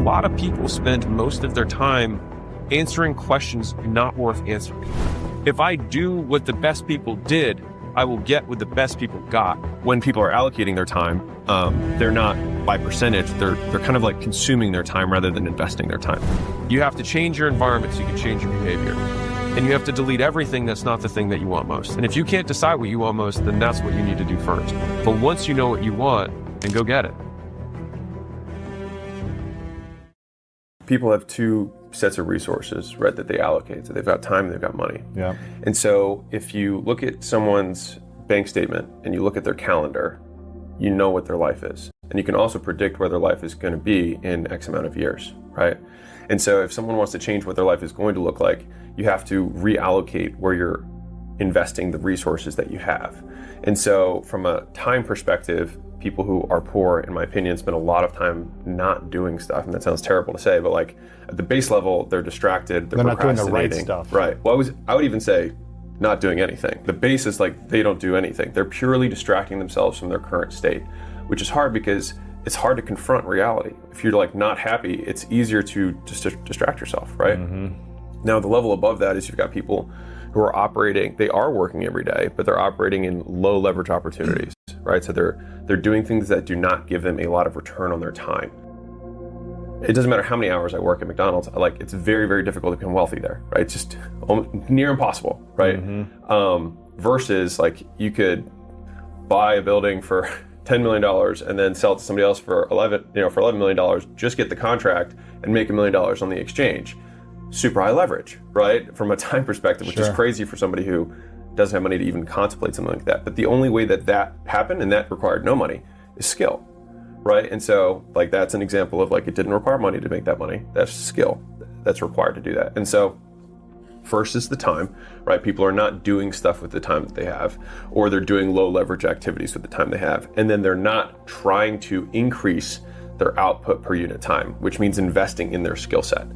lot of people spend most of their time answering questions not worth answering. If I do what the best people did, I will get what the best people got. When people are allocating their time, they're not by percentage, they're kind of like consuming their time rather than investing their time. You have to change your environment so you can change your behavior. And you have to delete everything that's not the thing that you want most. And if you can't decide what you want most, then that's what you need to do first. But once you know what you want, then go get it. People have two sets of resources, right, that they allocate. So they've got time and they've got money. Yeah. And so if you look at someone's bank statement and you look at their calendar, you know what their life is. And you can also predict where their life is going to be in X amount of years, right? And so if someone wants to change what their life is going to look like, you have to reallocate where you're investing the resources that you have. And so from a time perspective, people who are poor, in my opinion, spend a lot of time not doing stuff. And that sounds terrible to say, but like at the base level, they're distracted, they're not doing the right procrastinating. stuff. Right. Well, I would even say not doing anything. The base is like they don't do anything. They're purely distracting themselves from their current state, which is hard because it's hard to confront reality. If you're like not happy, it's easier to just distract yourself, right? Mm-hmm. Now, the level above that is you've got people who are operating, they are working every day, but they're operating in low leverage opportunities, right? So they're doing things that do not give them a lot of return on their time. It doesn't matter how many hours I work at McDonald's, like it's very, very difficult to become wealthy there, right? It's just near impossible, right? Mm-hmm. Versus like you could buy a building for $10 million and then sell it to somebody else for $11 million, just get the contract and make $1 million on the exchange. Super high leverage, right? From a time perspective, which is crazy for somebody who doesn't have money to even contemplate something like that. But the only way that happened, and that required no money, is skill, right? And so like that's an example of like it didn't require money to make that money. That's skill that's required to do that. And so first is the time, right? People are not doing stuff with the time that they have, or they're doing low leverage activities with the time they have. And then they're not trying to increase their output per unit time, which means investing in their skill set.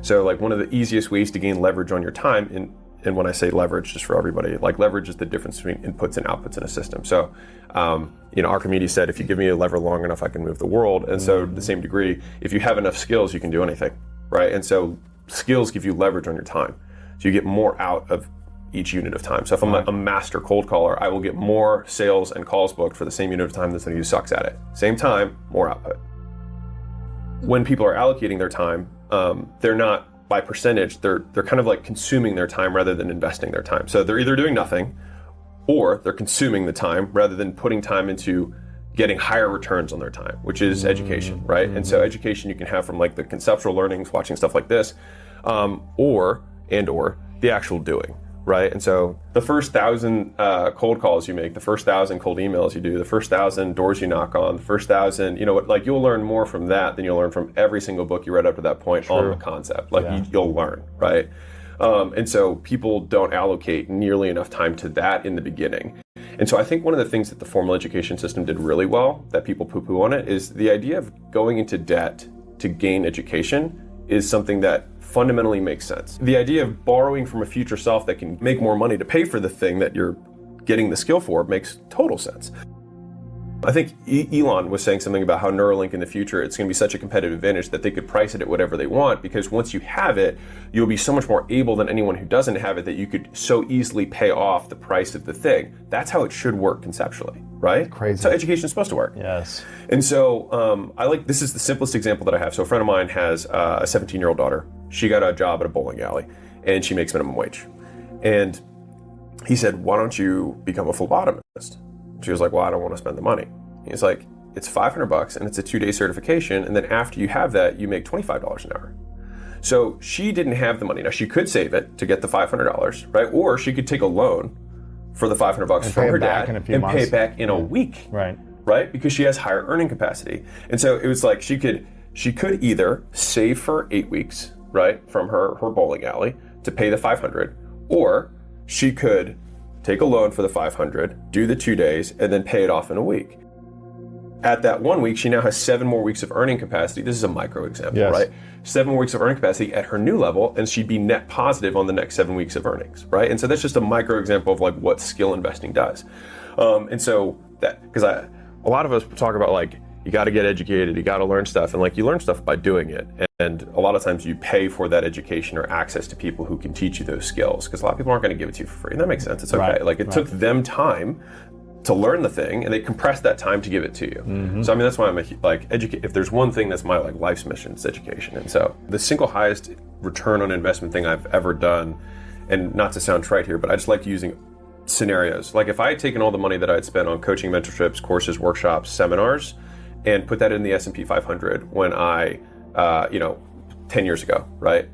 So like one of the easiest ways to gain leverage on your time, and when I say leverage, just for everybody, like leverage is the difference between inputs and outputs in a system. So, Archimedes said, if you give me a lever long enough, I can move the world. And so to the same degree, if you have enough skills, you can do anything, right? And so skills give you leverage on your time. So you get more out of each unit of time. So if I'm a master cold caller, I will get more sales and calls booked for the same unit of time than somebody who sucks at it. Same time, more output. When people are allocating their time, they're not by percentage, they're kind of like consuming their time rather than investing their time. So they're either doing nothing or they're consuming the time rather than putting time into getting higher returns on their time, which is education, right? And so education you can have from like the conceptual learnings, watching stuff like this, or the actual doing, right? And so the first 1,000 cold calls you make, the first 1,000 cold emails you do, the first 1,000 doors you knock on, the first 1,000, like you'll learn more from that than you'll learn from every single book you read up to that point on the concept. You'll learn, right? And so people don't allocate nearly enough time to that in the beginning. And so I think one of the things that the formal education system did really well, that people poo-poo on it, is the idea of going into debt to gain education is something that fundamentally makes sense. The idea of borrowing from a future self that can make more money to pay for the thing that you're getting the skill for makes total sense. I think Elon was saying something about how Neuralink in the future, it's going to be such a competitive advantage that they could price it at whatever they want, because once you have it, you'll be so much more able than anyone who doesn't have it that you could so easily pay off the price of the thing. That's how it should work conceptually, right? Crazy. That's how education is supposed to work. Yes. And so this is the simplest example that I have. So a friend of mine has a 17-year-old daughter. She got a job at a bowling alley and she makes minimum wage. And he said, why don't you become a phlebotomist? She was like, well, I don't want to spend the money. He's like, it's $500 and it's a 2-day certification. And then after you have that, you make $25 an hour. So she didn't have the money. Now she could save it to get the $500, right? Or she could take a loan for the $500 from her dad and pay it back in a week, right? Because she has higher earning capacity. And so it was like she could either save for 8 weeks, right, from her bowling alley to pay the $500, or she could take a loan for the $500, do the 2 days, and then pay it off in a week. At that 1 week, she now has 7 more weeks of earning capacity. This is a micro example, right? 7 more weeks of earning capacity at her new level, and she'd be net positive on the next 7 weeks of earnings, right? And so that's just a micro example of like what skill investing does. And so that, because a lot of us talk about like, you got to get educated, you got to learn stuff. And like, you learn stuff by doing it. And a lot of times you pay for that education or access to people who can teach you those skills, because a lot of people aren't going to give it to you for free. And that makes sense. It's okay. Right, Like, it took them time to learn the thing, and they compressed that time to give it to you. So I mean, that's why I'm if there's one thing that's my like life's mission, it's education. And so the single highest return on investment thing I've ever done, and not to sound trite here, but I just like using scenarios. Like, if I had taken all the money that I'd spent on coaching, mentorships, courses, workshops, seminars, and put that in the S&P 500 when I, 10 years ago, right?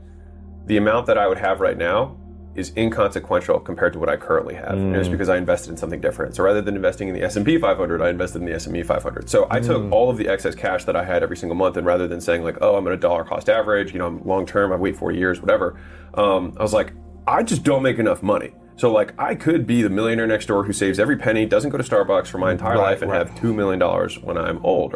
The amount that I would have right now is inconsequential compared to what I currently have. And it's because I invested in something different. So rather than investing in the S&P 500, I invested in the S&P 500. So I took all of the excess cash that I had every single month, and rather than saying like, oh, I'm at a dollar cost average, I'm long term, I wait 40 years, whatever. I was like, I just don't make enough money. So like, I could be the millionaire next door who saves every penny, doesn't go to Starbucks for my entire life, and have $2 million when I'm old,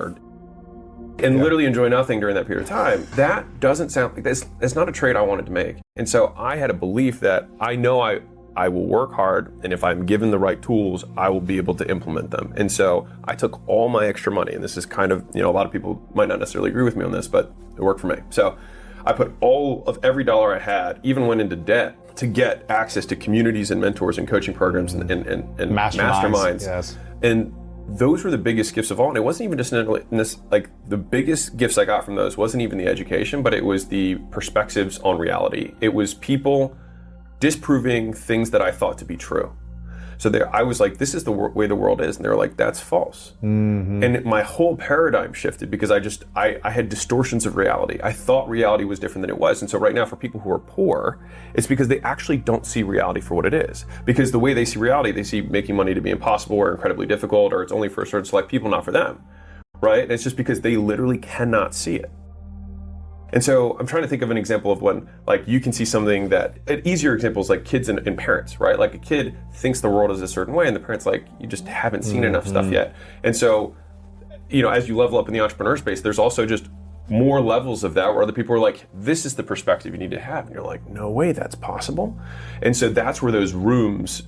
and literally enjoy nothing during that period of time. That doesn't sound like that's not a trade I wanted to make. And so I had a belief that I know I will work hard, and if I'm given the right tools, I will be able to implement them. And so I took all my extra money, and this is kind of, a lot of people might not necessarily agree with me on this, but it worked for me. So I put all of every dollar I had, even went into debt, to get access to communities and mentors and coaching programs and masterminds. Yes. And those were the biggest gifts of all. And it wasn't even just the biggest gifts I got from those wasn't even the education, but it was the perspectives on reality. It was people disproving things that I thought to be true. So I was like, this is the way the world is. And they were like, that's false. And my whole paradigm shifted, because I had distortions of reality. I thought reality was different than it was. And so right now, for people who are poor, it's because they actually don't see reality for what it is. Because the way they see reality, they see making money to be impossible or incredibly difficult, or it's only for a certain select people, not for them, right? And it's just because they literally cannot see it. And so I'm trying to think of an example of when, like, you can see something that, an easier example is like kids and parents, right? Like, a kid thinks the world is a certain way, and the parent's like, you just haven't seen enough stuff yet. And so, as you level up in the entrepreneur space, there's also just more levels of that where other people are like, this is the perspective you need to have. And you're like, no way, that's possible. And so that's where those rooms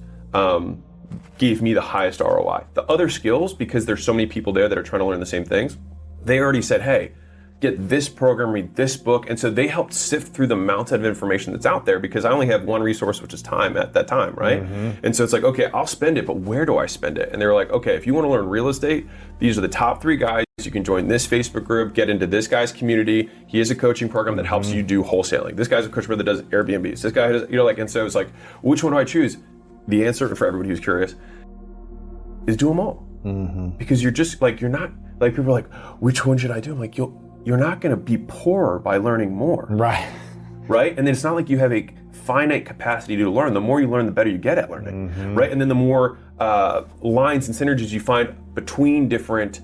gave me the highest ROI. The other skills, because there's so many people there that are trying to learn the same things, they already said, hey, get this program, read this book. And so they helped sift through the mountain of information that's out there, because I only have one resource, which is time at that time, right? And so it's like, okay, I'll spend it, but where do I spend it? And they were like, okay, if you want to learn real estate, these are the top 3 guys. You can join this Facebook group, get into this guy's community. He has a coaching program that helps you do wholesaling. This guy's a coach that does Airbnbs. This guy does, and so it's like, which one do I choose? The answer for everybody who's curious is do them all. Because you're just like, you're not, like, people are like, which one should I do? I'm like, you're not going to be poorer by learning more. Right. And then it's not like you have a finite capacity to learn. The more you learn, the better you get at learning. Right. And then the more lines and synergies you find between different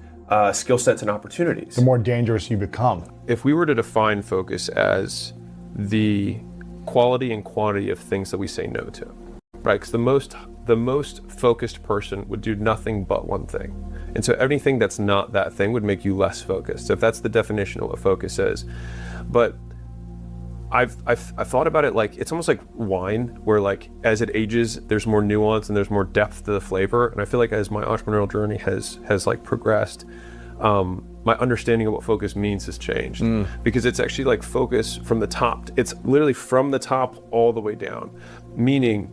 skill sets and opportunities, The more dangerous you become. If we were to define focus as the quality and quantity of things that we say no to, right? Because the most focused person would do nothing but one thing. And so anything that's not that thing would make you less focused. So if that's the definition of what focus is. But I've thought about it like, it's almost like wine, where like as it ages, there's more nuance and there's more depth to the flavor. And I feel like as my entrepreneurial journey has like progressed, my understanding of what focus means has changed. Because it's actually like focus from the top. It's literally from the top all the way down. Meaning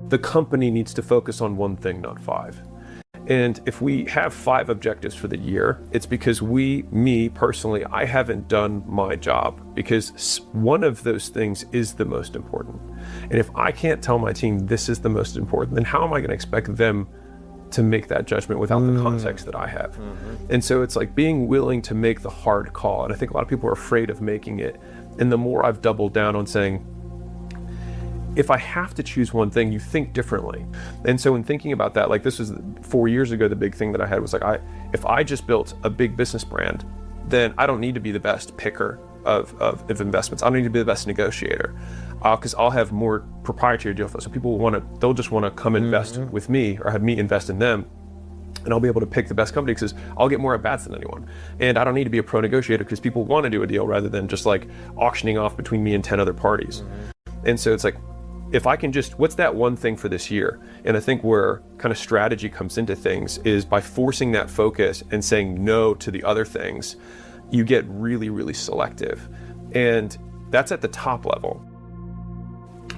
the company needs to focus on one thing, not 5. And if we have 5 objectives for the year, it's because me personally, I haven't done my job, because one of those things is the most important. And if I can't tell my team this is the most important, then how am I going to expect them to make that judgment without the context that I have? And so it's like being willing to make the hard call. And I think a lot of people are afraid of making it. And the more I've doubled down on saying, if I have to choose one thing, you think differently. And so in thinking about that, like, this was 4 years ago, the big thing that I had was like, if I just built a big business brand, then I don't need to be the best picker of investments. I don't need to be the best negotiator, because I'll have more proprietary deal flow. So people they'll just want to come invest with me, or have me invest in them. And I'll be able to pick the best company, because I'll get more at bats than anyone. And I don't need to be a pro negotiator, because people want to do a deal rather than just like auctioning off between me and 10 other parties. And so it's like, if I can just, what's that one thing for this year? And I think where kind of strategy comes into things is by forcing that focus and saying no to the other things, you get really, really selective. And that's at the top level.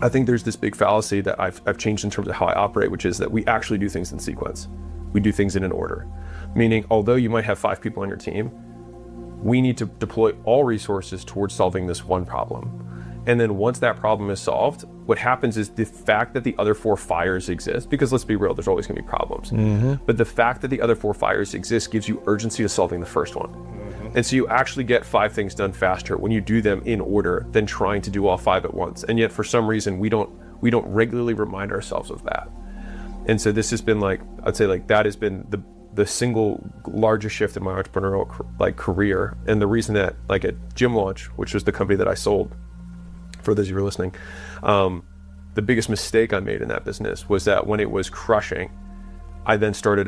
I think there's this big fallacy that I've changed in terms of how I operate, which is that we actually do things in sequence. We do things in an order. Meaning, although you might have 5 people on your team, we need to deploy all resources towards solving this one problem. And then once that problem is solved, what happens is the fact that the other 4 fires exist, because let's be real, there's always gonna be problems. But the fact that the other 4 fires exist gives you urgency to solving the first one. And so you actually get 5 things done faster when you do them in order than trying to do all 5 at once. And yet for some reason, we don't regularly remind ourselves of that. And so this has been like, I'd say like that has been the single largest shift in my entrepreneurial career. And the reason that like at Gym Launch, which was the company that I sold, for those of you who are listening, the biggest mistake I made in that business was that when it was crushing, I then started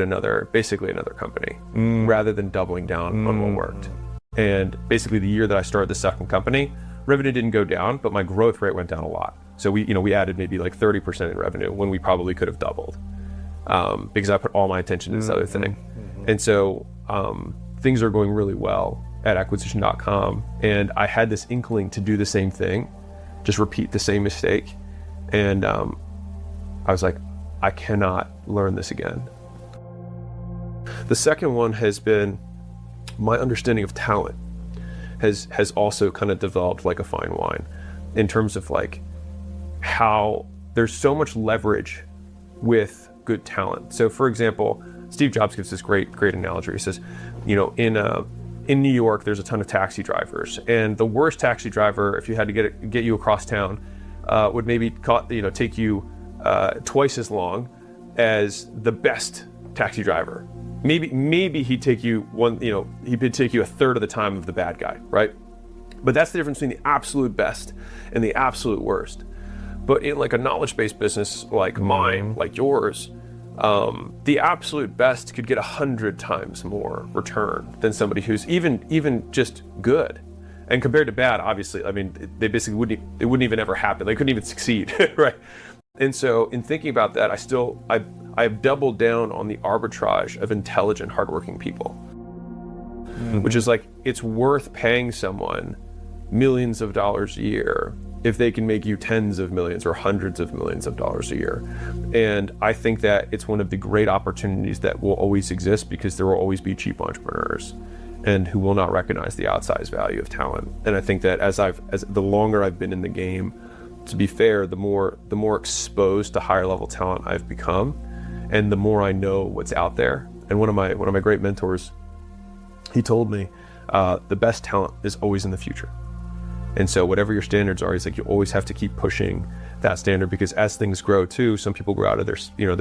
basically another company, rather than doubling down on what worked. And basically the year that I started the second company, revenue didn't go down, but my growth rate went down a lot. So we added maybe like 30% in revenue when we probably could have doubled, because I put all my attention to this other thing. And so things are going really well at acquisition.com. And I had this inkling to do the same thing, just repeat the same mistake. And I was like, I cannot learn this again. The second one has been my understanding of talent has also kind of developed like a fine wine in terms of like how there's so much leverage with good talent. So for example, Steve Jobs gives this great analogy. He says, in New York, there's a ton of taxi drivers, and the worst taxi driver, if you had to get you across town, would maybe take you twice as long as the best taxi driver. Maybe he'd take you he'd take you a third of the time of the bad guy, right? But that's the difference between the absolute best and the absolute worst. But in like a knowledge-based business like mine, like yours, the absolute best could get 100 times more return than somebody who's even just good. And compared to bad, obviously, I mean, they basically wouldn't even ever happen. They couldn't even succeed, right? And so in thinking about that, I've doubled down on the arbitrage of intelligent, hardworking people, which is like, it's worth paying someone millions of dollars a year if they can make you tens of millions or hundreds of millions of dollars a year. And I think that it's one of the great opportunities that will always exist, because there will always be cheap entrepreneurs and who will not recognize the outsized value of talent. And I think that as the longer I've been in the game, to be fair, the more exposed to higher level talent I've become, and the more I know what's out there. And one of my great mentors, he told me, the best talent is always in the future. And so whatever your standards are, he's like, you always have to keep pushing that standard, because as things grow too, some people grow out of their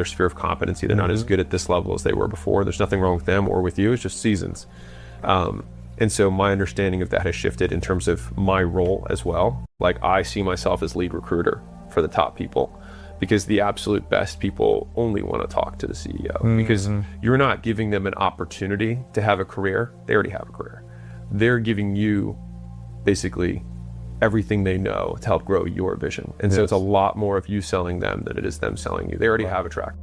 sphere of competency. They're not as good at this level as they were before. There's nothing wrong with them or with you. It's just seasons. And so my understanding of that has shifted in terms of my role as well. Like, I see myself as lead recruiter for the top people, because the absolute best people only want to talk to the CEO, because you're not giving them an opportunity to have a career. They already have a career. They're giving you basically everything they know to help grow your vision. And so it's a lot more of you selling them than it is them selling you. They already have a track.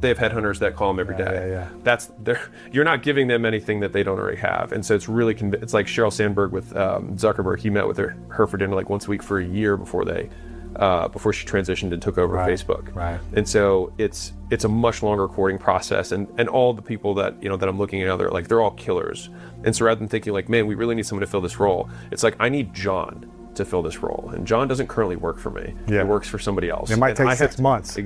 They have headhunters that call them every day. You're not giving them anything that they don't already have. And so it's really, it's like Sheryl Sandberg with Zuckerberg. He met with her for dinner like once a week for a year before she transitioned and took over Facebook. Right. And so it's a much longer courting process. And all the people that I'm looking at, they're all killers. And so rather than thinking like, man, we really need someone to fill this role, it's like, I need John to fill this role. And John doesn't currently work for me. Yeah. He works for somebody else. It might take 6 months.